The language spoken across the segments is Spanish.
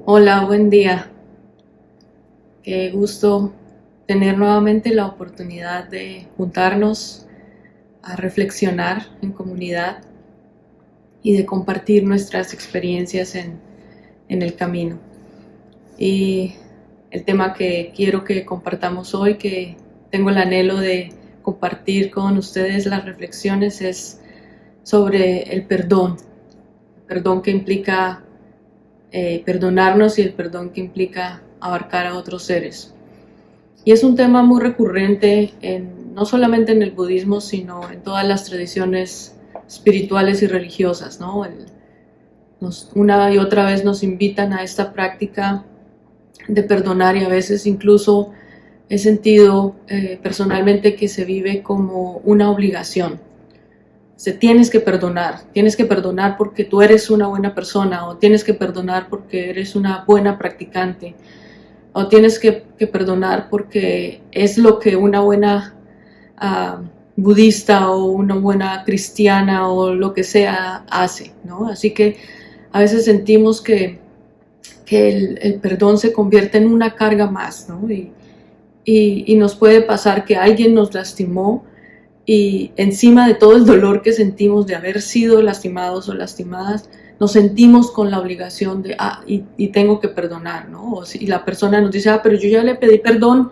Hola, buen día. Qué gusto tener nuevamente la oportunidad de juntarnos a reflexionar en comunidad y de compartir nuestras experiencias en el camino. Y el tema que quiero que compartamos hoy, que tengo el anhelo de compartir con ustedes las reflexiones, es sobre el perdón. El perdón que implica perdonarnos y el perdón que implica abarcar a otros seres. Y es un tema muy recurrente no solamente en el budismo, sino en todas las tradiciones espirituales y religiosas, ¿no? Una y otra vez nos invitan a esta práctica de perdonar, y a veces incluso he sentido personalmente que se vive como una obligación. Tienes que perdonar porque tú eres una buena persona, o tienes que perdonar porque eres una buena practicante, o tienes que perdonar porque es lo que una buena budista o una buena cristiana o lo que sea hace, ¿no? Así que a veces sentimos que el perdón se convierte en una carga más, ¿no? Y nos puede pasar que alguien nos lastimó, y encima de todo el dolor que sentimos de haber sido lastimados o lastimadas, nos sentimos con la obligación de, y tengo que perdonar, ¿no? O si la persona nos dice, pero yo ya le pedí perdón,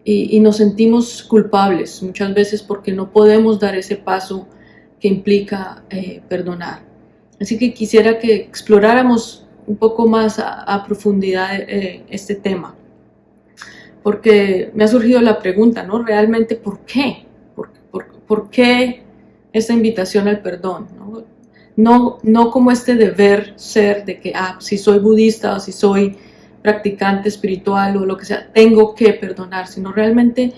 y nos sentimos culpables muchas veces porque no podemos dar ese paso que implica perdonar. Así que quisiera que exploráramos un poco más a profundidad este tema, porque me ha surgido la pregunta, ¿no? Realmente, ¿por qué? ¿Por qué esta invitación al perdón? No como este deber ser de que, si soy budista o si soy practicante espiritual o lo que sea, tengo que perdonar, sino realmente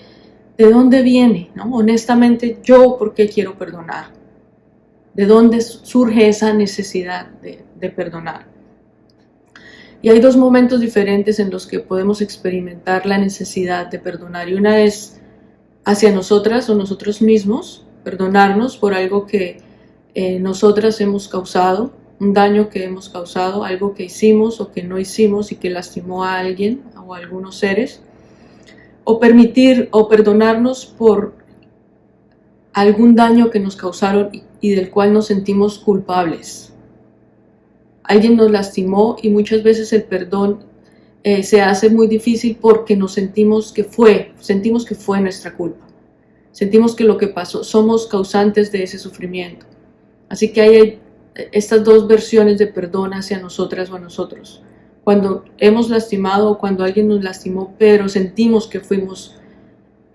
de dónde viene, ¿no? Honestamente, yo, ¿por qué quiero perdonar? ¿De dónde surge esa necesidad de perdonar? Y hay dos momentos diferentes en los que podemos experimentar la necesidad de perdonar, y una es hacia nosotras o nosotros mismos, perdonarnos por algo que nosotras hemos causado, un daño que hemos causado, algo que hicimos o que no hicimos y que lastimó a alguien o a algunos seres, o permitir o perdonarnos por algún daño que nos causaron y del cual nos sentimos culpables. Alguien nos lastimó y muchas veces el perdón se hace muy difícil porque nos sentimos que fue nuestra culpa. Sentimos que lo que pasó, somos causantes de ese sufrimiento. Así que hay estas dos versiones de perdón hacia nosotras o a nosotros. Cuando hemos lastimado o cuando alguien nos lastimó, pero sentimos que fuimos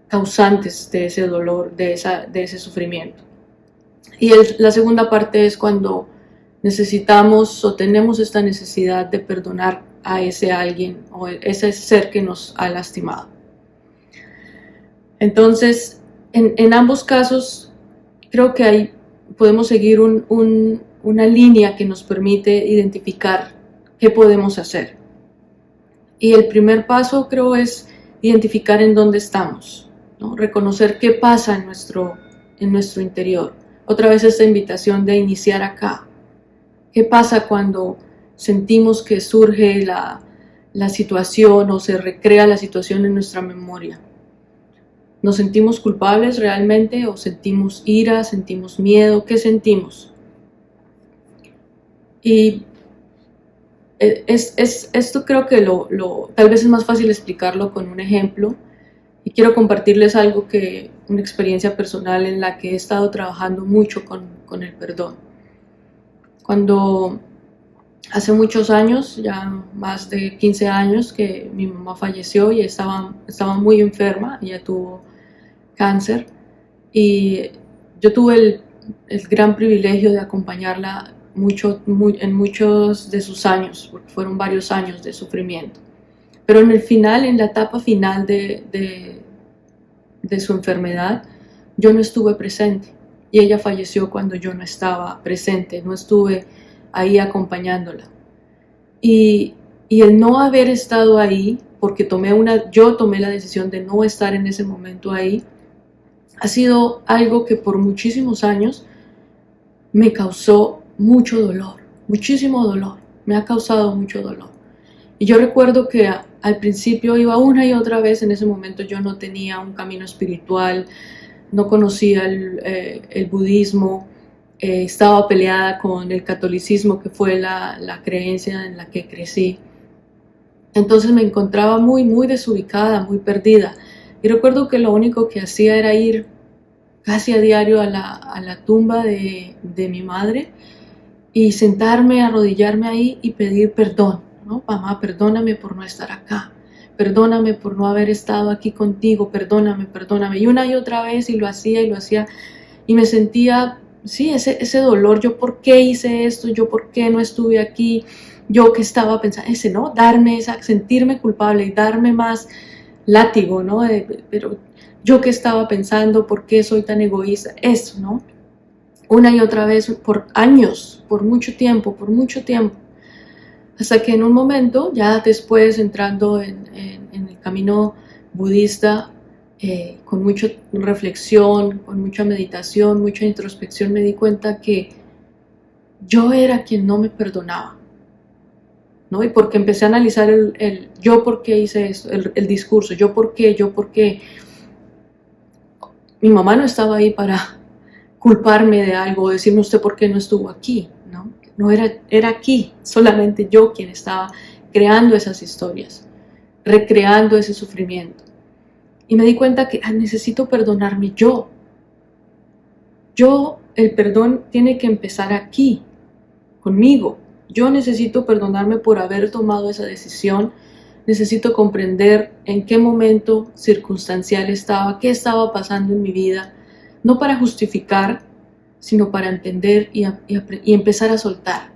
causantes de ese dolor, de ese sufrimiento. Y la segunda parte es cuando necesitamos o tenemos esta necesidad de perdonar a ese alguien o ese ser que nos ha lastimado. Entonces, en ambos casos, creo que podemos seguir una línea que nos permite identificar qué podemos hacer. Y el primer paso, creo, es identificar en dónde estamos, ¿no? Reconocer qué pasa en nuestro interior. Otra vez esta invitación de iniciar acá. ¿Qué pasa cuando sentimos que surge la situación o se recrea la situación en nuestra memoria? ¿Nos sentimos culpables realmente o sentimos ira, sentimos miedo? ¿Qué sentimos? Y esto creo que tal vez es más fácil explicarlo con un ejemplo, y quiero compartirles una experiencia personal en la que he estado trabajando mucho con el perdón. Cuando hace muchos años, ya más de 15 años, que mi mamá falleció y estaba muy enferma, ella tuvo cáncer, y yo tuve el gran privilegio de acompañarla en muchos de sus años, porque fueron varios años de sufrimiento. Pero en la etapa final de su enfermedad, yo no estuve presente, y ella falleció cuando yo no estaba presente, no estuve ahí acompañándola. Y el no haber estado ahí, porque yo tomé la decisión de no estar en ese momento ahí, ha sido algo que por muchísimos años me causó mucho dolor, muchísimo dolor, me ha causado mucho dolor. Y yo recuerdo que al principio iba una y otra vez. En ese momento yo no tenía un camino espiritual, no conocía el budismo, estaba peleada con el catolicismo, que fue la creencia en la que crecí. Entonces me encontraba muy, muy desubicada, muy perdida. Y recuerdo que lo único que hacía era ir casi a diario a la tumba de mi madre y sentarme, arrodillarme ahí y pedir perdón, ¿no? Mamá, perdóname por no estar acá, perdóname por no haber estado aquí contigo, perdóname, perdóname. Y una y otra vez, y lo hacía y lo hacía, y me sentía, sí, ese dolor. Yo por qué hice esto, yo por qué no estuve aquí, yo que estaba pensando, ese, ¿no? Darme esa, sentirme culpable y darme más látigo, ¿no? Pero yo que estaba pensando, por qué soy tan egoísta, eso, ¿no? Una y otra vez por años, por mucho tiempo, hasta que en un momento, ya después entrando en el camino budista, con mucha reflexión, con mucha meditación, mucha introspección, me di cuenta que yo era quien no me perdonaba, ¿no? Y porque empecé a analizar el yo por qué hice esto, el discurso, yo por qué. Mi mamá no estaba ahí para culparme de algo o decirme usted por qué no estuvo aquí, ¿no? No era aquí, solamente yo quien estaba creando esas historias, recreando ese sufrimiento. Y me di cuenta que necesito perdonarme yo. El perdón tiene que empezar aquí, conmigo. Yo necesito perdonarme por haber tomado esa decisión. Necesito comprender en qué momento circunstancial estaba, qué estaba pasando en mi vida, no para justificar, sino para entender y empezar a soltar,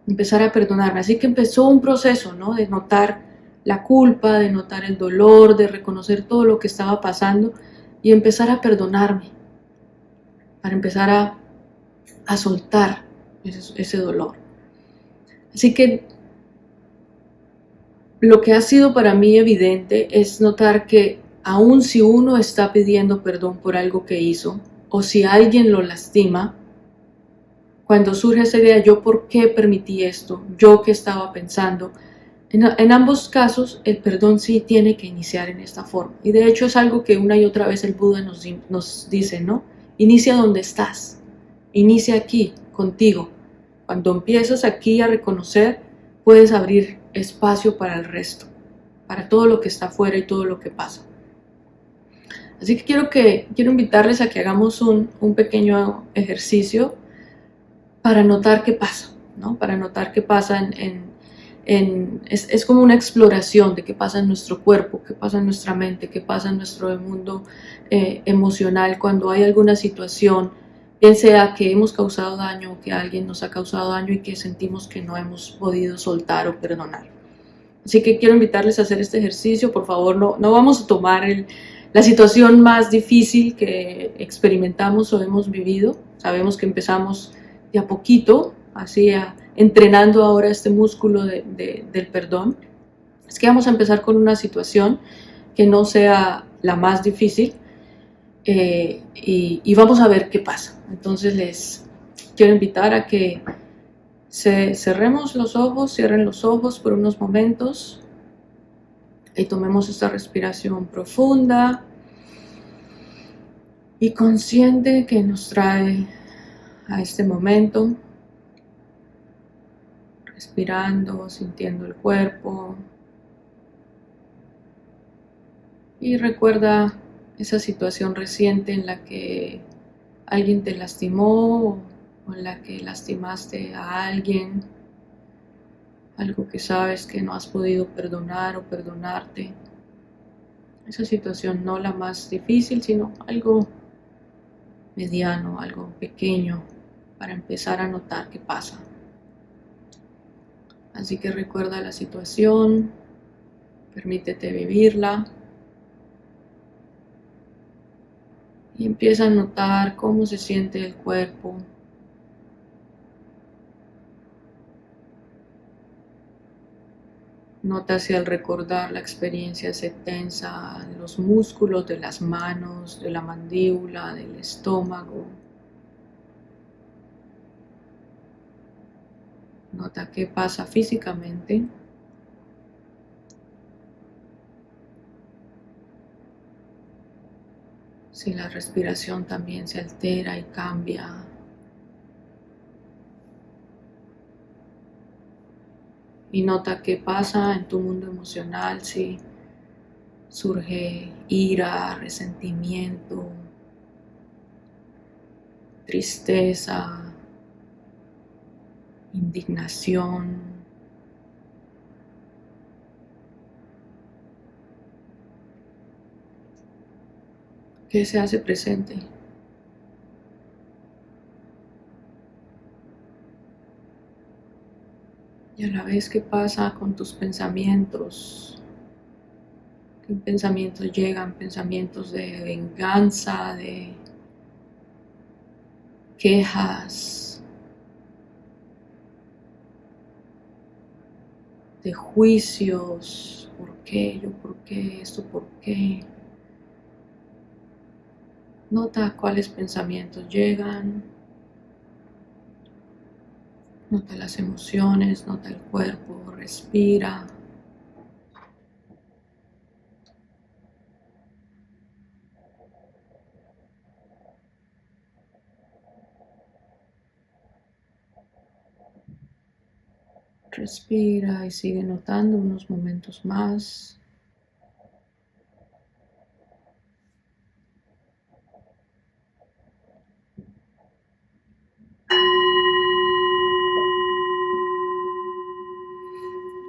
empezar a perdonarme. Así que empezó un proceso, ¿no? De notar la culpa, de notar el dolor, de reconocer todo lo que estaba pasando y empezar a perdonarme, para empezar a soltar ese dolor. Así que lo que ha sido para mí evidente es notar que aun si uno está pidiendo perdón por algo que hizo, o si alguien lo lastima, cuando surge esa idea, yo por qué permití esto, yo qué estaba pensando, en ambos casos el perdón sí tiene que iniciar en esta forma. Y de hecho es algo que una y otra vez el Buda nos dice, ¿no? Inicia donde estás, inicia aquí, contigo. Cuando empiezas aquí a reconocer, puedes abrir espacio para el resto, para todo lo que está afuera y todo lo que pasa. Así que quiero invitarles a que hagamos un pequeño ejercicio para notar qué pasa, ¿no? Para notar qué pasa es como una exploración de qué pasa en nuestro cuerpo, qué pasa en nuestra mente, qué pasa en nuestro mundo emocional cuando hay alguna situación, bien sea que hemos causado daño o que alguien nos ha causado daño y que sentimos que no hemos podido soltar o perdonar. Así que quiero invitarles a hacer este ejercicio. Por favor, no vamos a tomar la situación más difícil que experimentamos o hemos vivido. Sabemos que empezamos de a poquito, entrenando ahora este músculo del perdón. Es que vamos a empezar con una situación que no sea la más difícil y vamos a ver qué pasa. Entonces les quiero invitar a que cerremos los ojos, cierren los ojos por unos momentos y tomemos esta respiración profunda y consciente que nos trae a este momento, respirando, sintiendo el cuerpo. Y recuerda esa situación reciente en la que alguien te lastimó o en la que lastimaste a alguien, algo que sabes que no has podido perdonar o perdonarte. Esa situación no la más difícil, sino algo mediano, algo pequeño, para empezar a notar qué pasa. Así que recuerda la situación, permítete vivirla y empieza a notar cómo se siente el cuerpo. Nota si al recordar la experiencia se tensa los músculos de las manos, de la mandíbula, del estómago. Nota qué pasa físicamente. si la respiración también se altera y cambia. Y nota qué pasa en tu mundo emocional, si surge ira, resentimiento, tristeza, indignación. ¿Qué se hace presente? Y a la vez, ¿qué pasa con tus pensamientos? ¿Qué pensamientos llegan? Pensamientos de venganza, de quejas, de juicios. ¿Por qué? ¿Yo por qué? ¿Esto por qué? Nota cuáles pensamientos llegan. Nota las emociones, nota el cuerpo, respira. Respira y sigue notando unos momentos más.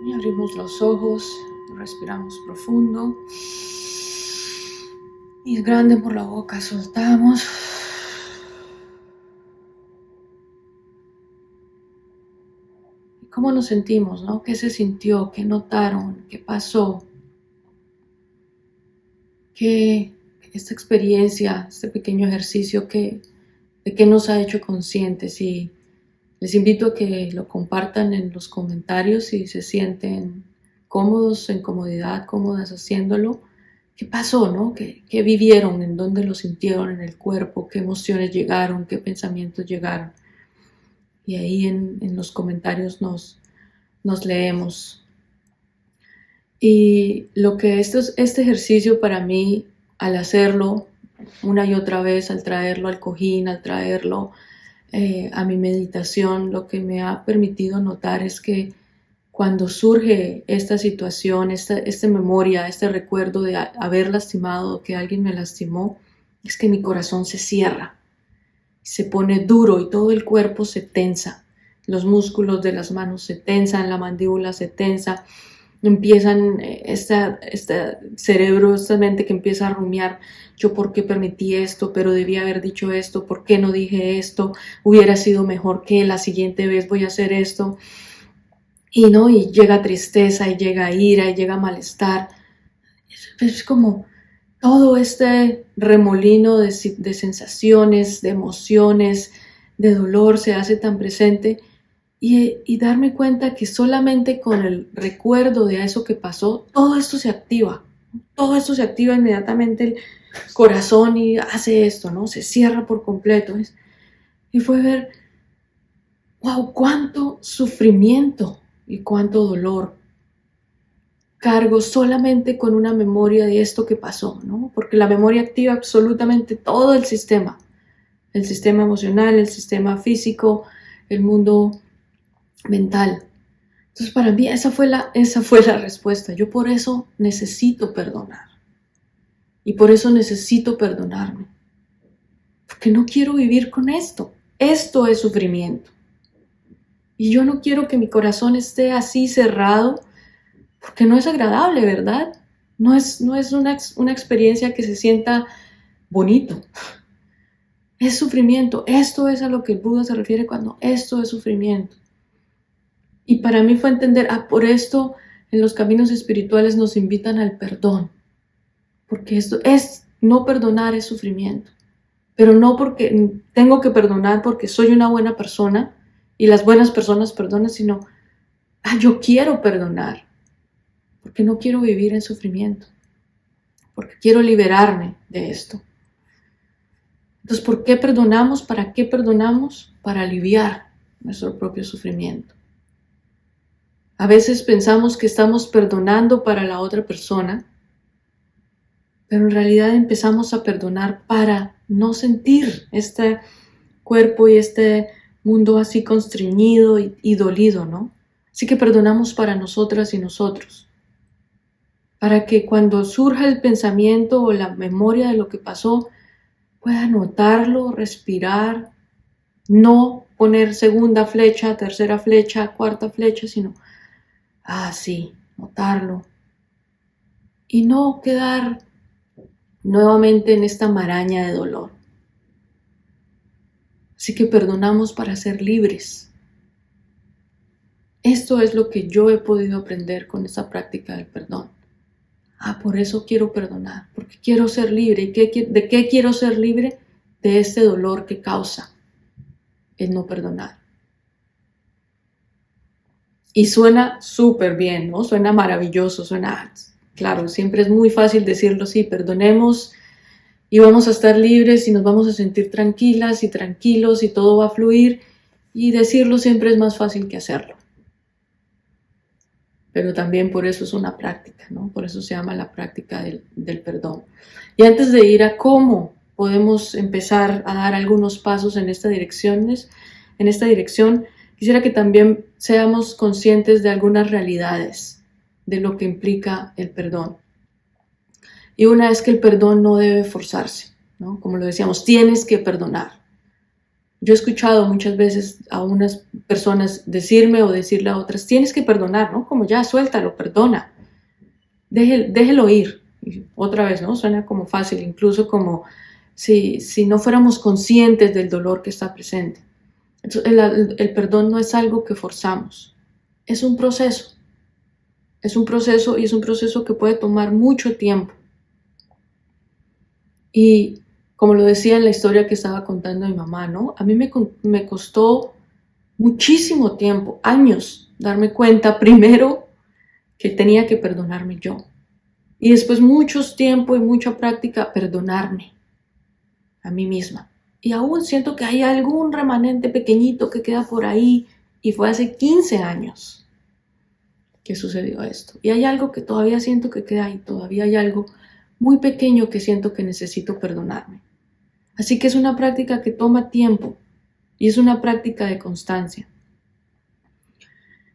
Y abrimos los ojos, respiramos profundo. Y es grande por la boca, soltamos. ¿Y cómo nos sentimos, no? ¿Qué se sintió? ¿Qué notaron? ¿Qué pasó? ¿Qué esta experiencia, este pequeño ejercicio, de qué nos ha hecho conscientes? Y les invito a que lo compartan en los comentarios si se sienten cómodos, en comodidad, cómodas haciéndolo. ¿Qué pasó, no? ¿Qué vivieron? ¿En dónde lo sintieron en el cuerpo? ¿Qué emociones llegaron? ¿Qué pensamientos llegaron? Y ahí en los comentarios nos leemos. Y lo que este ejercicio para mí, al hacerlo una y otra vez, al traerlo al cojín, al traerlo a mi meditación, lo que me ha permitido notar es que cuando surge esta situación, esta memoria, este recuerdo de haber lastimado, que alguien me lastimó, es que mi corazón se cierra, se pone duro y todo el cuerpo se tensa. Los músculos de las manos se tensan, la mandíbula se tensa, empiezan este cerebro, esta mente que empieza a rumiar, yo por qué permití esto, pero debía haber dicho esto, por qué no dije esto, hubiera sido mejor que la siguiente vez voy a hacer esto. Y no, y llega tristeza, y llega ira, y llega malestar. Es como todo este remolino de sensaciones, de emociones, de dolor se hace tan presente. Y darme cuenta que solamente con el recuerdo de eso que pasó, todo esto se activa. Todo esto se activa inmediatamente el corazón y hace esto, ¿no? Se cierra por completo. Y fue ver, wow, cuánto sufrimiento y cuánto dolor cargo solamente con una memoria de esto que pasó, ¿no? Porque la memoria activa absolutamente todo el sistema emocional, el sistema físico, el mundo mental. Entonces para mí esa fue la respuesta. Yo por eso necesito perdonar. Y por eso necesito perdonarme. Porque no quiero vivir con esto. Esto es sufrimiento. Y yo no quiero que mi corazón esté así cerrado, porque no es agradable, ¿verdad? No es una experiencia que se sienta bonito. Es sufrimiento. Esto es a lo que el Buda se refiere cuando esto es sufrimiento. Y para mí fue entender, por esto en los caminos espirituales nos invitan al perdón. Porque esto es, no perdonar es sufrimiento. Pero no porque tengo que perdonar porque soy una buena persona y las buenas personas perdonan, sino, yo quiero perdonar. Porque no quiero vivir en sufrimiento. Porque quiero liberarme de esto. Entonces, ¿por qué perdonamos? ¿Para qué perdonamos? Para aliviar nuestro propio sufrimiento. A veces pensamos que estamos perdonando para la otra persona, pero en realidad empezamos a perdonar para no sentir este cuerpo y este mundo así constreñido y dolido, ¿no? Así que perdonamos para nosotras y nosotros, para que cuando surja el pensamiento o la memoria de lo que pasó, pueda notarlo, respirar, no poner segunda flecha, tercera flecha, cuarta flecha, sino, sí, notarlo. Y no quedar nuevamente en esta maraña de dolor. Así que perdonamos para ser libres. Esto es lo que yo he podido aprender con esta práctica del perdón. Por eso quiero perdonar, porque quiero ser libre. ¿Y de qué quiero ser libre? De este dolor que causa el no perdonar. Y suena súper bien, ¿no? Suena maravilloso, claro, siempre es muy fácil decirlo, sí, perdonemos y vamos a estar libres y nos vamos a sentir tranquilas y tranquilos y todo va a fluir, y decirlo siempre es más fácil que hacerlo. Pero también por eso es una práctica, ¿no? Por eso se llama la práctica del perdón. Y antes de ir a cómo podemos empezar a dar algunos pasos en esta dirección, quisiera que también seamos conscientes de algunas realidades de lo que implica el perdón. Y una es que el perdón no debe forzarse, ¿no? Como lo decíamos, tienes que perdonar. Yo he escuchado muchas veces a unas personas decirme o decirle a otras, tienes que perdonar, ¿no? Como ya, suéltalo, perdona. Déjelo ir. Y otra vez, ¿no? Suena como fácil, incluso como si no fuéramos conscientes del dolor que está presente. Entonces, el perdón no es algo que forzamos. Es un proceso. Es un proceso y es un proceso que puede tomar mucho tiempo. Y como lo decía en la historia que estaba contando mi mamá, ¿no? A mí me costó muchísimo tiempo, años, darme cuenta primero que tenía que perdonarme yo. Y después mucho tiempo y mucha práctica perdonarme a mí misma. Y aún siento que hay algún remanente pequeñito que queda por ahí, y fue hace 15 años que sucedió esto. Y hay algo que todavía siento que queda ahí, todavía hay algo muy pequeño que siento que necesito perdonarme. Así que es una práctica que toma tiempo y es una práctica de constancia.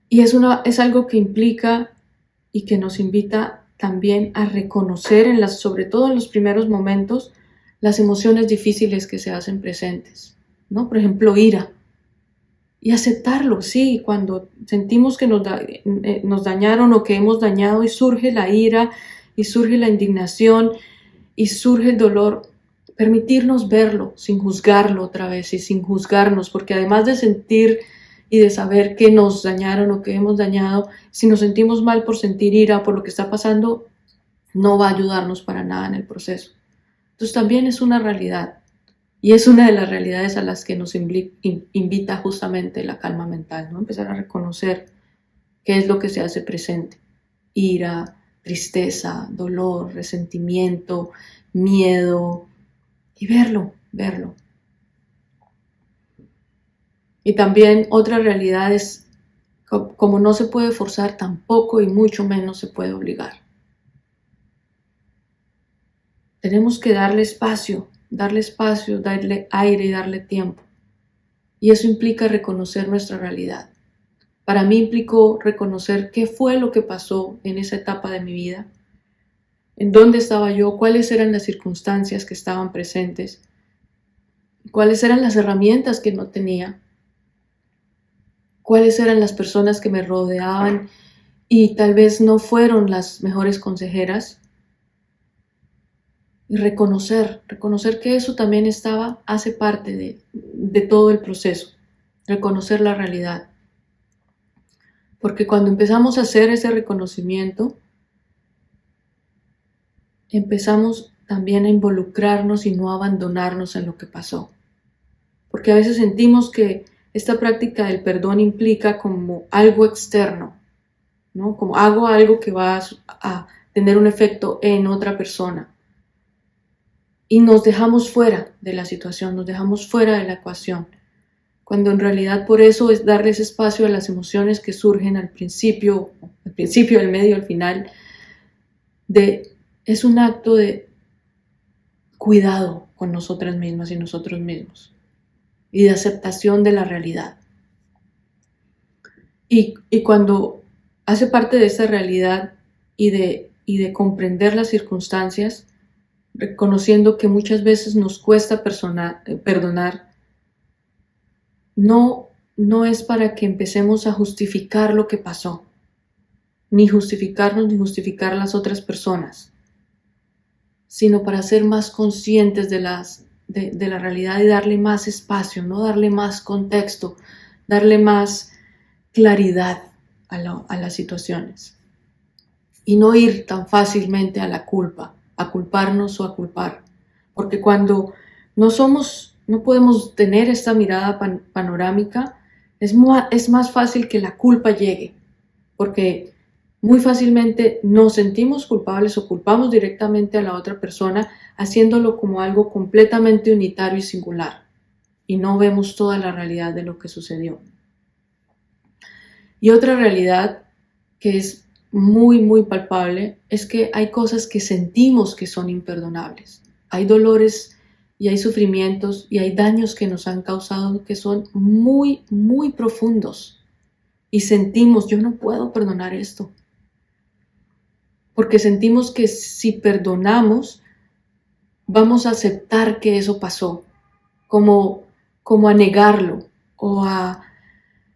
Y es algo que implica y que nos invita también a reconocer, sobre todo en los primeros momentos, las emociones difíciles que se hacen presentes, ¿no? Por ejemplo, ira. Y aceptarlo, sí, cuando sentimos que nos dañaron o que hemos dañado y surge la ira y surge la indignación y surge el dolor, permitirnos verlo sin juzgarlo otra vez y sin juzgarnos, porque además de sentir y de saber que nos dañaron o que hemos dañado, si nos sentimos mal por sentir ira por lo que está pasando, no va a ayudarnos para nada en el proceso. Entonces también es una realidad, y es una de las realidades a las que nos invita justamente la calma mental, ¿no? Empezar a reconocer qué es lo que se hace presente: ira, tristeza, dolor, resentimiento, miedo, y verlo. Y también otra realidad es, como no se puede forzar, tampoco y mucho menos se puede obligar. Tenemos que darle espacio, darle aire y darle tiempo. Y eso implica reconocer nuestra realidad. Para mí implicó reconocer qué fue lo que pasó en esa etapa de mi vida, en dónde estaba yo, cuáles eran las circunstancias que estaban presentes, cuáles eran las herramientas que no tenía, cuáles eran las personas que me rodeaban y tal vez no fueron las mejores consejeras. Y reconocer que eso también hace parte de todo el proceso, reconocer la realidad. Porque cuando empezamos a hacer ese reconocimiento, empezamos también a involucrarnos y no a abandonarnos en lo que pasó. Porque a veces sentimos que esta práctica del perdón implica como algo externo, ¿no? Como hago algo que va a tener un efecto en otra persona. Y nos dejamos fuera de la situación, nos dejamos fuera de la ecuación, cuando en realidad por eso es darles espacio a las emociones que surgen al principio, al medio, al final. Es un acto de cuidado con nosotras mismas y nosotros mismos, y de aceptación de la realidad. Y cuando hace parte de esa realidad y de comprender las circunstancias, reconociendo que muchas veces nos cuesta perdonar, no es para que empecemos a justificar lo que pasó, ni justificarnos ni justificar a las otras personas, sino para ser más conscientes de la realidad y darle más espacio, ¿no? Darle más contexto, darle más claridad a las situaciones. Y no ir tan fácilmente a la culpa, a culparnos o a culpar. Porque cuando no podemos tener esta mirada panorámica, es más fácil que la culpa llegue. Porque muy fácilmente nos sentimos culpables o culpamos directamente a la otra persona, haciéndolo como algo completamente unitario y singular. Y no vemos toda la realidad de lo que sucedió. Y otra realidad que es muy, muy palpable es que hay cosas que sentimos que son imperdonables. Hay dolores y hay sufrimientos y hay daños que nos han causado que son muy, muy profundos. Y sentimos, yo no puedo perdonar esto. Porque sentimos que si perdonamos, vamos a aceptar que eso pasó, como a negarlo o a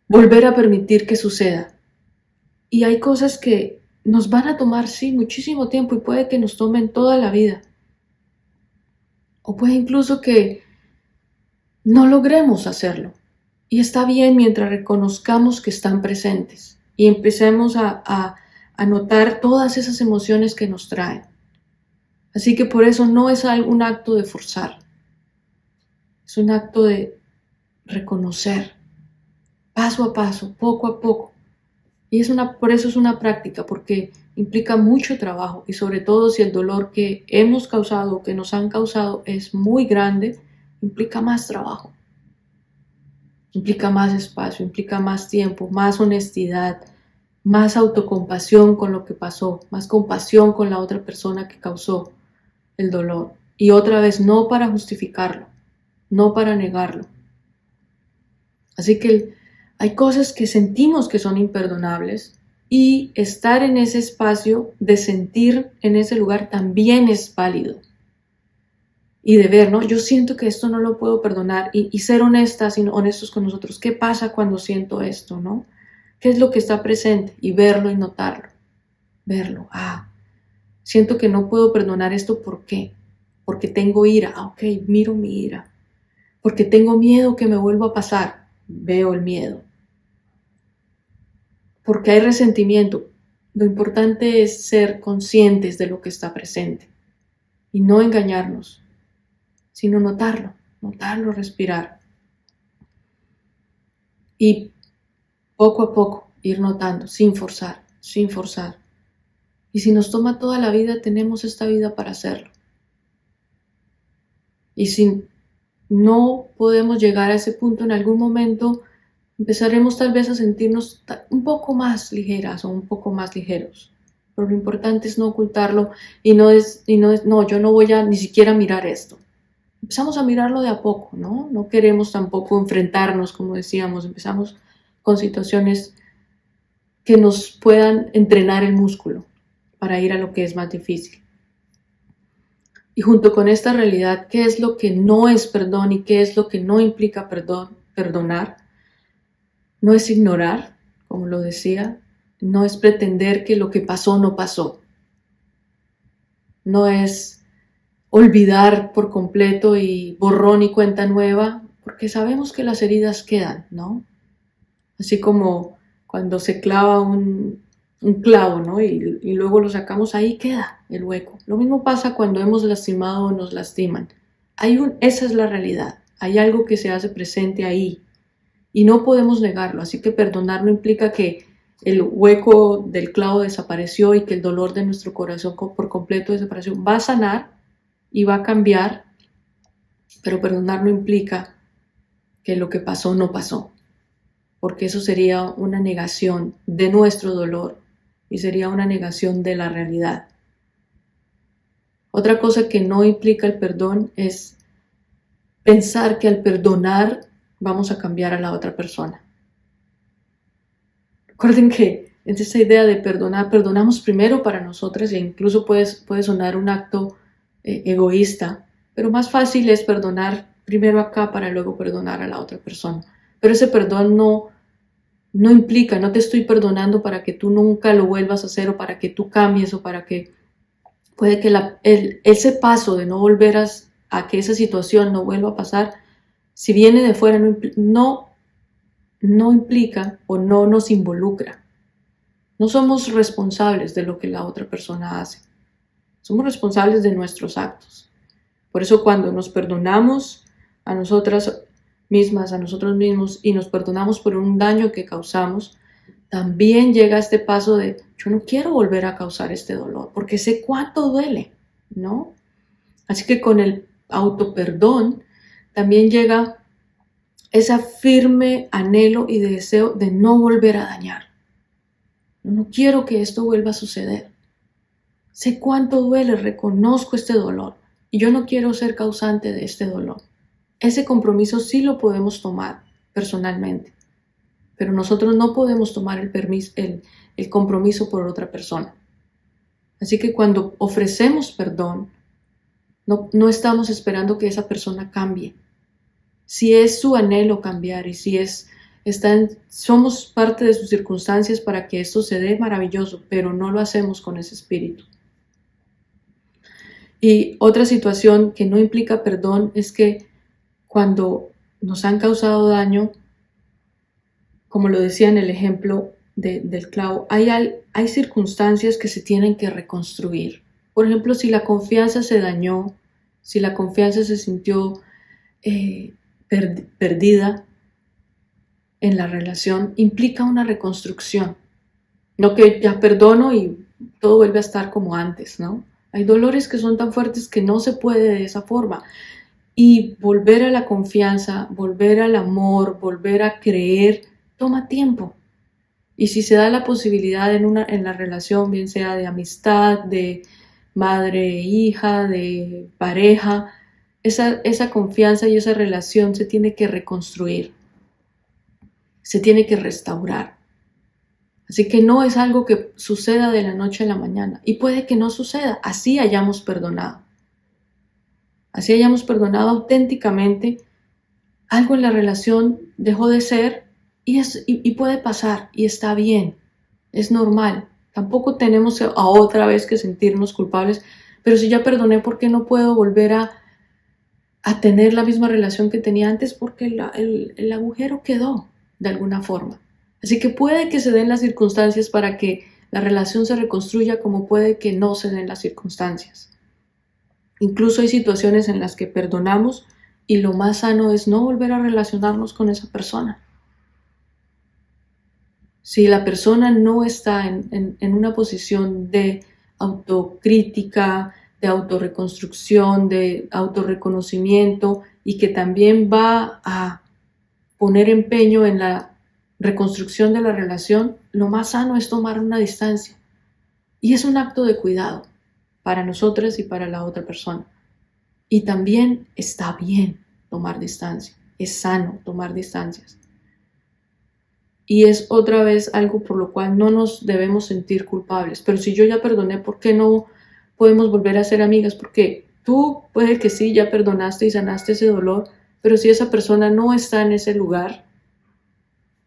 volver a permitir que suceda. Y hay cosas que nos van a tomar, sí, muchísimo tiempo y puede que nos tomen toda la vida. O puede incluso que no logremos hacerlo. Y está bien mientras reconozcamos que están presentes y empecemos a notar todas esas emociones que nos traen. Así que por eso no es un acto de forzar. Es un acto de reconocer, paso a paso, poco a poco. Y por eso es una práctica, porque implica mucho trabajo y sobre todo si el dolor que hemos causado o que nos han causado es muy grande, implica más trabajo, implica más espacio, implica más tiempo, más honestidad, más autocompasión con lo que pasó, más compasión con la otra persona que causó el dolor. Y otra vez, no para justificarlo, no para negarlo. Así que hay cosas que sentimos que son imperdonables y estar en ese espacio de sentir en ese lugar también es válido. Y de ver, ¿no? Yo siento que esto no lo puedo perdonar y ser honestas y honestos con nosotros. ¿Qué pasa cuando siento esto, no? ¿Qué es lo que está presente? Y verlo y notarlo. Verlo. Siento que no puedo perdonar esto. ¿Por qué? Porque tengo ira. Ok, miro mi ira. Porque tengo miedo que me vuelva a pasar. Veo el miedo. Porque hay resentimiento. Lo importante es ser conscientes de lo que está presente y no engañarnos, sino notarlo, respirar y poco a poco ir notando, sin forzar. Y si nos toma toda la vida, tenemos esta vida para hacerlo. Y si no podemos llegar a ese punto en algún momento, empezaremos tal vez a sentirnos un poco más ligeras o un poco más ligeros. Pero lo importante es no ocultarlo y no, yo no voy a ni siquiera mirar esto. Empezamos a mirarlo de a poco, ¿no? No queremos tampoco enfrentarnos, como decíamos, empezamos con situaciones que nos puedan entrenar el músculo para ir a lo que es más difícil. Y junto con esta realidad, ¿qué es lo que no es perdón y qué es lo que no implica perdonar? No es ignorar, como lo decía, no es pretender que lo que pasó no pasó. No es olvidar por completo y borrón y cuenta nueva, porque sabemos que las heridas quedan, ¿no? Así como cuando se clava un clavo, ¿no? Y luego lo sacamos, ahí queda el hueco. Lo mismo pasa cuando hemos lastimado o nos lastiman. Esa es la realidad. Hay algo que se hace presente ahí y no podemos negarlo. Así que perdonar no implica que el hueco del clavo desapareció y que el dolor de nuestro corazón por completo desapareció. Va a sanar y va a cambiar, pero perdonar no implica que lo que pasó no pasó, porque eso sería una negación de nuestro dolor y sería una negación de la realidad. Otra cosa que no implica el perdón es pensar que al perdonar vamos a cambiar a la otra persona. Recuerden que es esa idea de perdonar, perdonamos primero para nosotras e incluso puede sonar un acto egoísta, pero más fácil es perdonar primero acá para luego perdonar a la otra persona. Pero ese perdón no implica, no te estoy perdonando para que tú nunca lo vuelvas a hacer o para que tú cambies o para que puede que ese paso de no volver a que esa situación no vuelva a pasar, si viene de fuera, no implica o no nos involucra. No somos responsables de lo que la otra persona hace. Somos responsables de nuestros actos. Por eso cuando nos perdonamos a nosotras mismas, a nosotros mismos y nos perdonamos por un daño que causamos, también llega este paso de yo no quiero volver a causar este dolor porque sé cuánto duele, ¿no? Así que con el autoperdón también llega ese firme anhelo y deseo de no volver a dañar. No quiero que esto vuelva a suceder. Sé cuánto duele, reconozco este dolor y yo no quiero ser causante de este dolor. Ese compromiso sí lo podemos tomar personalmente, pero nosotros no podemos tomar el compromiso por otra persona. Así que cuando ofrecemos perdón, no estamos esperando que esa persona cambie. Si es su anhelo cambiar y si somos parte de sus circunstancias para que esto se dé, maravilloso, pero no lo hacemos con ese espíritu. Y otra situación que no implica perdón es que cuando nos han causado daño, como lo decía en el ejemplo del clavo, hay circunstancias que se tienen que reconstruir. Por ejemplo, si la confianza se dañó, si la confianza se sintió perdida en la relación, implica una reconstrucción. No que ya perdono y todo vuelve a estar como antes, ¿no? Hay dolores que son tan fuertes que no se puede de esa forma. Y volver a la confianza, volver al amor, volver a creer, toma tiempo. Y si se da la posibilidad en la relación, bien sea de amistad, de madre e hija, de pareja, esa confianza y esa relación se tiene que reconstruir, se tiene que restaurar. Así que no es algo que suceda de la noche a la mañana. Y puede que no suceda, así hayamos perdonado. Así hayamos perdonado auténticamente, algo en la relación dejó de ser y puede pasar y está bien, es normal. Tampoco tenemos a otra vez que sentirnos culpables, pero si ya perdoné, ¿por qué no puedo volver a tener la misma relación que tenía antes? Porque el agujero quedó de alguna forma. Así que puede que se den las circunstancias para que la relación se reconstruya, como puede que no se den las circunstancias. Incluso hay situaciones en las que perdonamos y lo más sano es no volver a relacionarnos con esa persona. Si la persona no está en una posición de autocrítica, de autorreconstrucción, de autorreconocimiento y que también va a poner empeño en la reconstrucción de la relación, lo más sano es tomar una distancia. Y es un acto de cuidado para nosotras y para la otra persona. Y también está bien tomar distancia, es sano tomar distancias. Y es otra vez algo por lo cual no nos debemos sentir culpables. Pero si yo ya perdoné, ¿por qué no podemos volver a ser amigas? Porque tú puede que sí, ya perdonaste y sanaste ese dolor, pero si esa persona no está en ese lugar,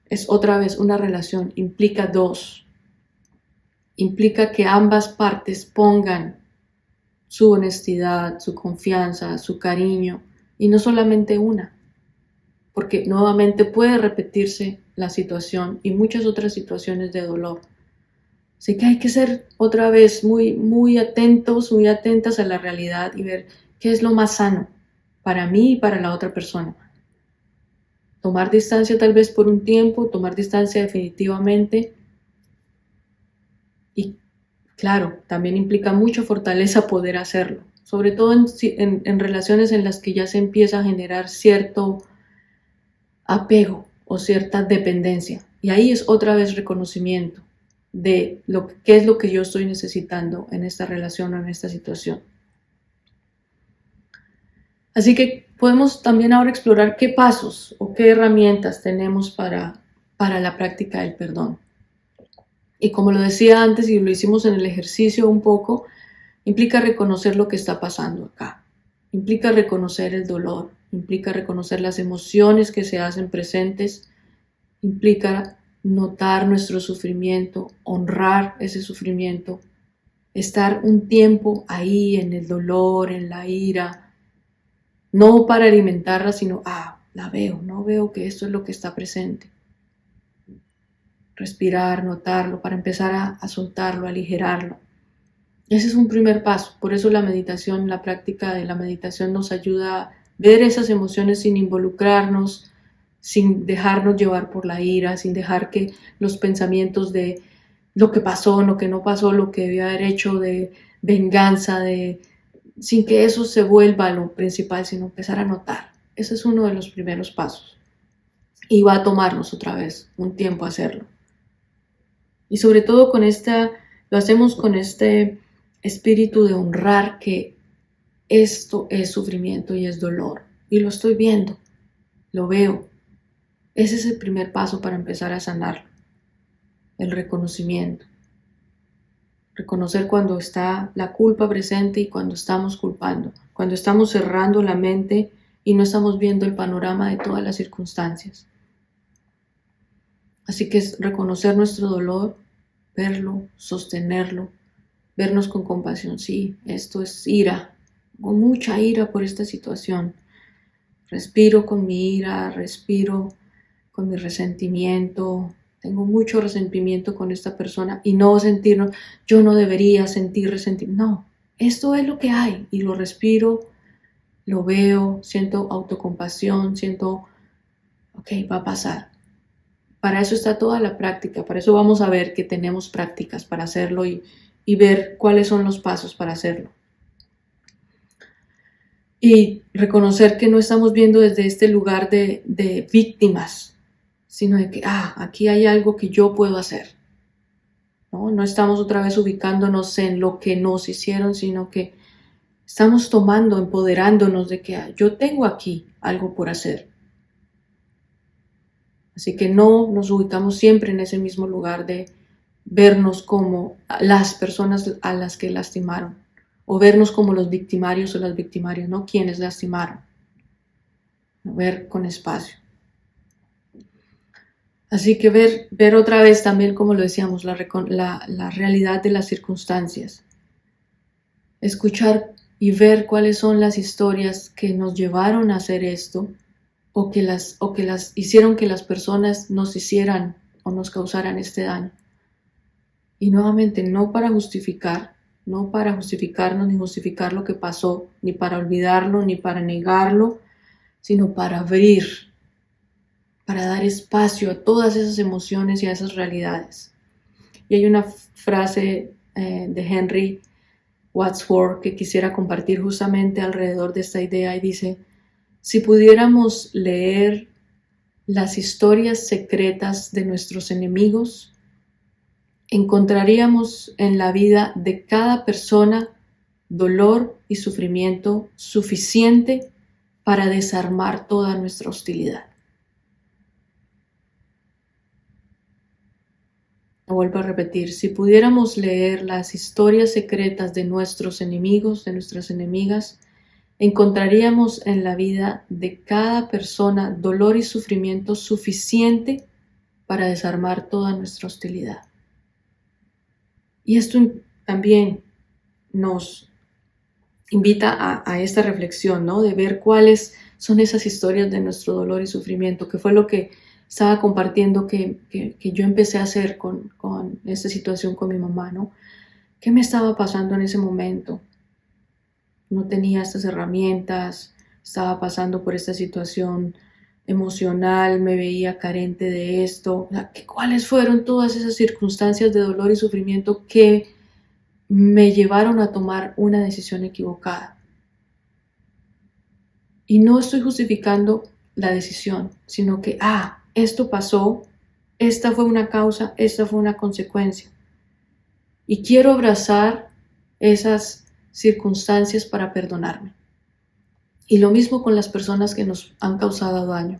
es otra vez una relación, implica dos. Implica que ambas partes pongan su honestidad, su confianza, su cariño, y no solamente una, porque nuevamente puede repetirse la situación y muchas otras situaciones de dolor. Así que hay que ser otra vez muy atentos, muy atentas a la realidad y ver qué es lo más sano para mí y para la otra persona. Tomar distancia tal vez por un tiempo, tomar distancia definitivamente. Y claro, también implica mucha fortaleza poder hacerlo, sobre todo en relaciones en las que ya se empieza a generar cierto apego o cierta dependencia. Y ahí es otra vez reconocimiento de qué es lo que yo estoy necesitando en esta relación o en esta situación. Así que podemos también ahora explorar qué pasos o qué herramientas tenemos para la práctica del perdón. Y como lo decía antes y lo hicimos en el ejercicio un poco, implica reconocer lo que está pasando acá. Implica reconocer el dolor, implica reconocer las emociones que se hacen presentes, implica notar nuestro sufrimiento, honrar ese sufrimiento, estar un tiempo ahí en el dolor, en la ira, no para alimentarla, sino, la veo, no veo que esto es lo que está presente. Respirar, notarlo, para empezar a soltarlo, a aligerarlo. Ese es un primer paso. Por eso la meditación, la práctica de la meditación nos ayuda a ver esas emociones sin involucrarnos, sin dejarnos llevar por la ira, sin dejar que los pensamientos de lo que pasó, lo que no pasó, lo que debió haber hecho, de venganza, sin que eso se vuelva lo principal, sino empezar a notar. Ese es uno de los primeros pasos. Y va a tomarnos otra vez un tiempo hacerlo. Y sobre todo lo hacemos con este espíritu de honrar que esto es sufrimiento y es dolor. Y lo estoy viendo, lo veo. Ese es el primer paso para empezar a sanarlo. El reconocimiento. Reconocer cuando está la culpa presente y cuando estamos culpando. Cuando estamos cerrando la mente y no estamos viendo el panorama de todas las circunstancias. Así que es reconocer nuestro dolor, verlo, sostenerlo, vernos con compasión. Sí, esto es ira, con mucha ira por esta situación. Respiro con mi ira, respiro con mi resentimiento. Tengo mucho resentimiento con esta persona y no sentirnos, yo no debería sentir resentimiento. No, esto es lo que hay y lo respiro, lo veo, siento autocompasión, siento, ok, va a pasar. Para eso está toda la práctica, para eso vamos a ver que tenemos prácticas para hacerlo y ver cuáles son los pasos para hacerlo. Y reconocer que no estamos viendo desde este lugar de víctimas, sino de que, aquí hay algo que yo puedo hacer. No estamos otra vez ubicándonos en lo que nos hicieron, sino que estamos tomando, empoderándonos de que yo tengo aquí algo por hacer. Así que no nos ubicamos siempre en ese mismo lugar de vernos como las personas a las que lastimaron o vernos como los victimarios o las victimarias, no quienes lastimaron. Ver con espacio. Así que ver otra vez también, como lo decíamos, la realidad de las circunstancias. Escuchar y ver cuáles son las historias que nos llevaron a hacer esto o que las hicieron que las personas nos hicieran o nos causaran este daño. Y nuevamente, no para justificar, no para justificarnos ni justificar lo que pasó, ni para olvidarlo, ni para negarlo, sino para abrir, para dar espacio a todas esas emociones y a esas realidades. Y hay una frase de Henry Wadsworth que quisiera compartir justamente alrededor de esta idea y dice: si pudiéramos leer las historias secretas de nuestros enemigos, encontraríamos en la vida de cada persona dolor y sufrimiento suficiente para desarmar toda nuestra hostilidad. Lo vuelvo a repetir, si pudiéramos leer las historias secretas de nuestros enemigos, de nuestras enemigas, encontraríamos en la vida de cada persona dolor y sufrimiento suficiente para desarmar toda nuestra hostilidad. Y esto también nos invita a esta reflexión, ¿no? De ver cuáles son esas historias de nuestro dolor y sufrimiento, que fue lo que estaba compartiendo que yo empecé a hacer con esta situación con mi mamá, ¿no? ¿Qué me estaba pasando en ese momento? No tenía estas herramientas, estaba pasando por esta situación emocional, me veía carente de esto. ¿Cuáles fueron todas esas circunstancias de dolor y sufrimiento que me llevaron a tomar una decisión equivocada? Y no estoy justificando la decisión, sino que, esto pasó, esta fue una causa, esta fue una consecuencia. Y quiero abrazar esas circunstancias para perdonarme. Y lo mismo con las personas que nos han causado daño.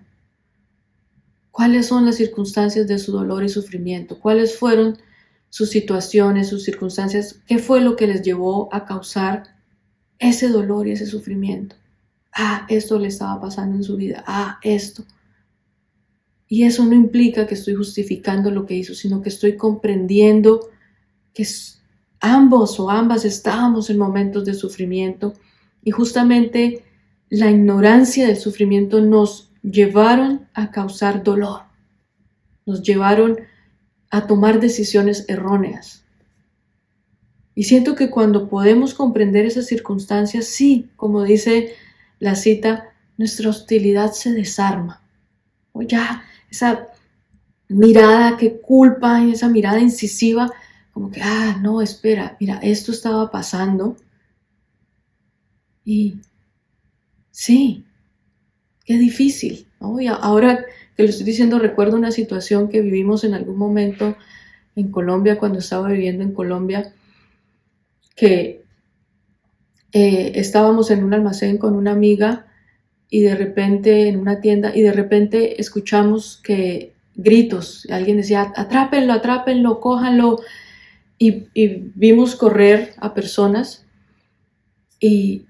¿Cuáles son las circunstancias de su dolor y sufrimiento? ¿Cuáles fueron sus situaciones, sus circunstancias? ¿Qué fue lo que les llevó a causar ese dolor y ese sufrimiento? Esto le estaba pasando en su vida. Esto. Y eso no implica que estoy justificando lo que hizo, sino que estoy comprendiendo que ambos o ambas estábamos en momentos de sufrimiento y justamente la ignorancia del sufrimiento nos llevaron a causar dolor, nos llevaron a tomar decisiones erróneas. Y siento que cuando podemos comprender esas circunstancias, sí, como dice la cita, nuestra hostilidad se desarma. O ya, esa mirada que culpa y esa mirada incisiva, como que, no, espera, mira, esto estaba pasando. Y sí, qué difícil, ¿no? Y ahora que lo estoy diciendo, recuerdo una situación que vivimos en algún momento en Colombia, cuando estaba viviendo en Colombia, que estábamos en un almacén con una amiga y de repente en una tienda y de repente escuchamos que gritos, alguien decía, atrápenlo, atrápenlo, cójanlo, y vimos correr a personas y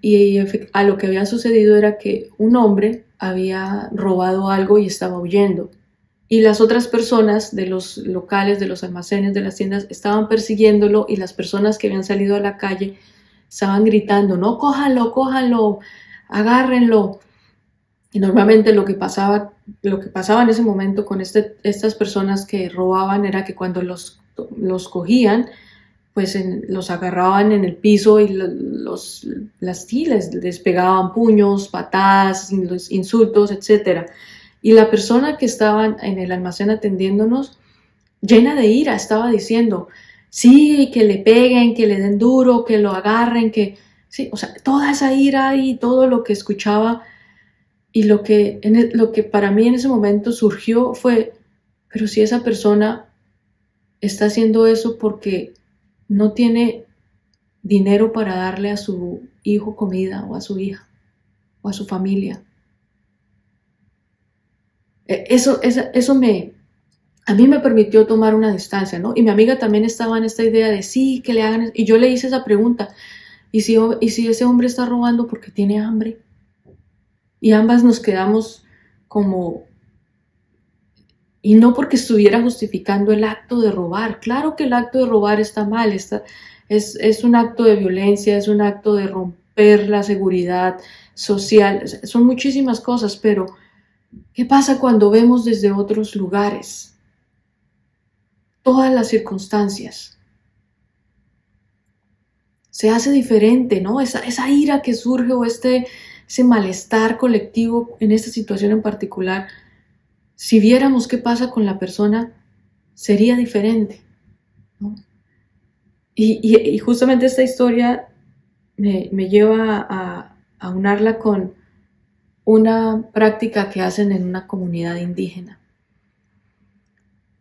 a lo que había sucedido era que un hombre había robado algo y estaba huyendo. Y las otras personas de los locales, de los almacenes, de las tiendas, estaban persiguiéndolo y las personas que habían salido a la calle estaban gritando, no, cójanlo, cójanlo, agárrenlo. Y normalmente lo que pasaba en ese momento con estas personas que robaban era que cuando los cogían, pues los agarraban en el piso y les pegaban puños, patadas, insultos, etc. Y la persona que estaba en el almacén atendiéndonos, llena de ira, estaba diciendo, sí, que le peguen, que le den duro, que lo agarren, que sí, o sea, toda esa ira y todo lo que escuchaba y lo que para mí en ese momento surgió fue, pero si esa persona está haciendo eso porque no tiene dinero para darle a su hijo comida o a su hija o a su familia. Eso a mí me permitió tomar una distancia, ¿no? Y mi amiga también estaba en esta idea de sí, que le hagan, y yo le hice esa pregunta, ¿y si ese hombre está robando porque tiene hambre? Y ambas nos quedamos como, y no porque estuviera justificando el acto de robar. Claro que el acto de robar está mal, es un acto de violencia, es un acto de romper la seguridad social, son muchísimas cosas, pero ¿qué pasa cuando vemos desde otros lugares todas las circunstancias? Se hace diferente, ¿no? Esa ira que surge o ese malestar colectivo en esta situación en particular, si viéramos qué pasa con la persona, sería diferente, ¿no? Y justamente esta historia me lleva a unarla con una práctica que hacen en una comunidad indígena.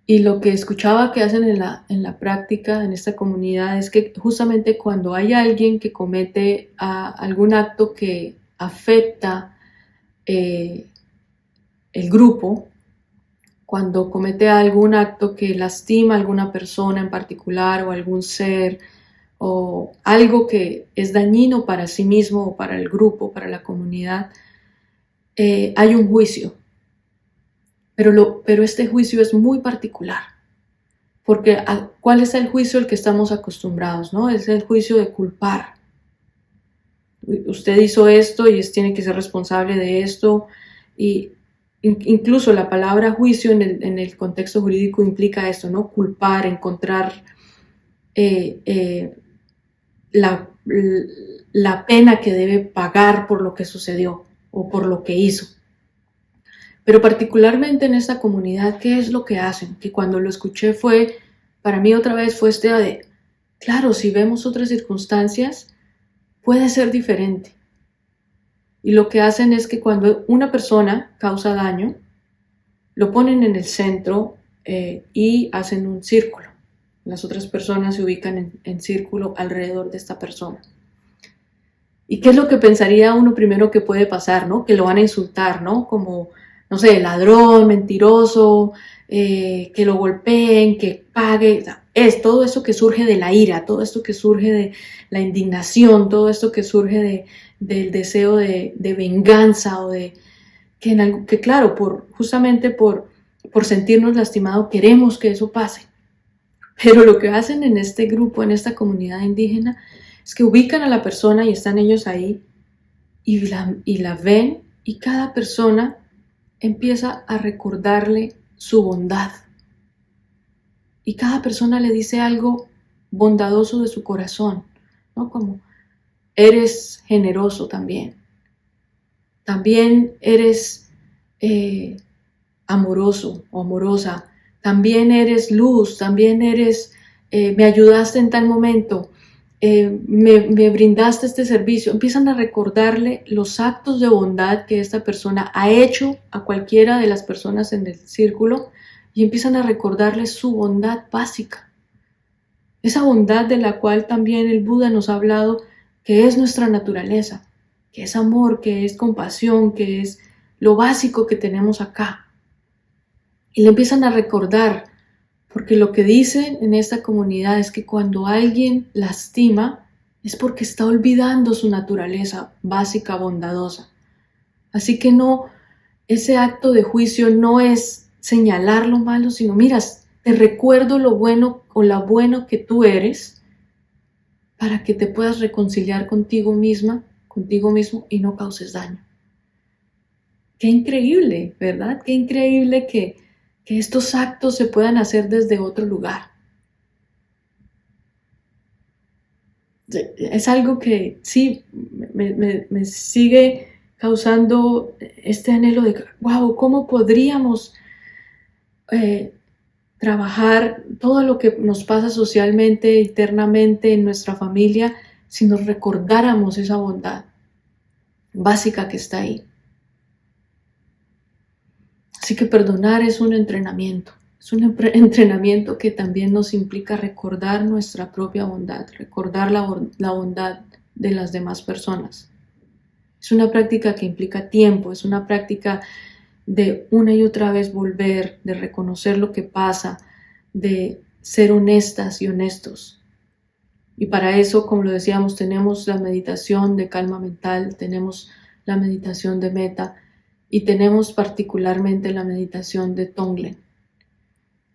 Y lo que escuchaba que hacen en la práctica en esta comunidad es que justamente cuando hay alguien que comete algún acto que afecta el grupo, cuando comete algún acto que lastima a alguna persona en particular o algún ser, o algo que es dañino para sí mismo o para el grupo, para la comunidad, hay un juicio. Pero este juicio es muy particular, porque ¿cuál es el juicio al que estamos acostumbrados, no? Es el juicio de culpar. Usted hizo esto y tiene que ser responsable de esto, y incluso la palabra juicio en el contexto jurídico implica esto, ¿no? Culpar, encontrar la pena que debe pagar por lo que sucedió o por lo que hizo. Pero particularmente en esta comunidad, ¿qué es lo que hacen? Que cuando lo escuché para mí otra vez fue de, claro, si vemos otras circunstancias, puede ser diferente. Y lo que hacen es que cuando una persona causa daño, lo ponen en el centro y hacen un círculo. Las otras personas se ubican en círculo alrededor de esta persona. ¿Y qué es lo que pensaría uno primero que puede pasar, ¿no? Que lo van a insultar, ¿no? Como, no sé, ladrón, mentiroso, que lo golpeen, que pague. O sea, es todo eso que surge de la ira, todo esto que surge de la indignación, todo esto que surge del deseo de venganza o de que claro, justamente por sentirnos lastimados queremos que eso pase. Pero lo que hacen en este grupo, en esta comunidad indígena, es que ubican a la persona y están ellos ahí y la ven y cada persona empieza a recordarle su bondad. Y cada persona le dice algo bondadoso de su corazón, ¿no? Como, eres generoso también. También eres amoroso o amorosa. También eres luz, también eres, me ayudaste en tal momento, me brindaste este servicio. Empiezan a recordarle los actos de bondad que esta persona ha hecho a cualquiera de las personas en el círculo y empiezan a recordarle su bondad básica. Esa bondad de la cual también el Buda nos ha hablado, que es nuestra naturaleza, que es amor, que es compasión, que es lo básico que tenemos acá. Y le empiezan a recordar, porque lo que dicen en esta comunidad es que cuando alguien lastima es porque está olvidando su naturaleza básica, bondadosa. Así que no, ese acto de juicio no es señalar lo malo, sino miras, te recuerdo lo bueno o lo bueno que tú eres para que te puedas reconciliar contigo misma, contigo mismo y no causes daño. Qué increíble, ¿verdad? Qué increíble que estos actos se puedan hacer desde otro lugar. Es algo que sí me sigue causando este anhelo de, wow, ¿cómo podríamos trabajar todo lo que nos pasa socialmente, internamente, en nuestra familia, si nos recordáramos esa bondad básica que está ahí? Así que perdonar es un entrenamiento. Es un entrenamiento que también nos implica recordar nuestra propia bondad, recordar la bondad de las demás personas. Es una práctica que implica tiempo, es una práctica de una y otra vez volver, de reconocer lo que pasa, de ser honestas y honestos. Y para eso, como lo decíamos, tenemos la meditación de calma mental, tenemos la meditación de meta y tenemos particularmente la meditación de Tonglen.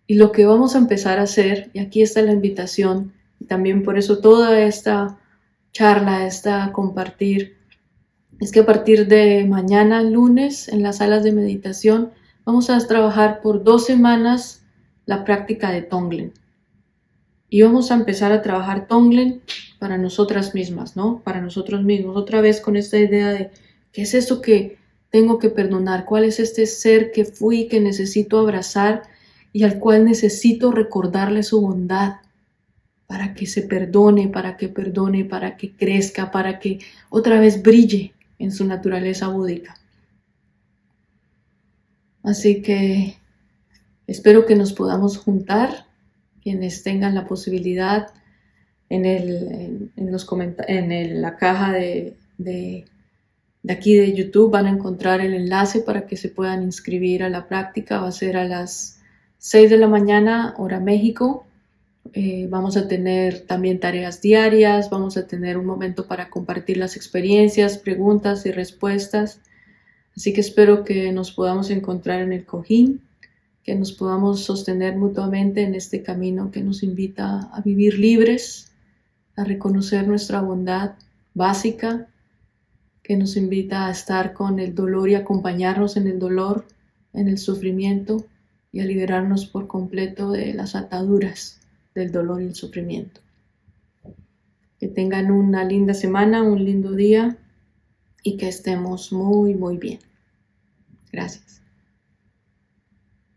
Y lo que vamos a empezar a hacer, y aquí está la invitación, y también por eso toda esta charla, esta compartir, es que a partir de mañana, lunes, en las salas de meditación, vamos a trabajar por 2 semanas la práctica de Tonglen. Y vamos a empezar a trabajar Tonglen para nosotras mismas, ¿no? Para nosotros mismos, otra vez con esta idea de ¿qué es eso que tengo que perdonar? ¿Cuál es este ser que fui, que necesito abrazar y al cual necesito recordarle su bondad para que se perdone, para que crezca, para que otra vez brille en su naturaleza búdica? Así que espero que nos podamos juntar, quienes tengan la posibilidad, en la caja de aquí de YouTube van a encontrar el enlace para que se puedan inscribir a la práctica. Va a ser a las 6 de la mañana, hora México. Vamos a tener también tareas diarias, vamos a tener un momento para compartir las experiencias, preguntas y respuestas. Así que espero que nos podamos encontrar en el cojín, que nos podamos sostener mutuamente en este camino que nos invita a vivir libres, a reconocer nuestra bondad básica, que nos invita a estar con el dolor y acompañarnos en el dolor, en el sufrimiento y a liberarnos por completo de las ataduras del dolor y el sufrimiento. Que tengan una linda semana, un lindo día y que estemos muy, muy bien. Gracias.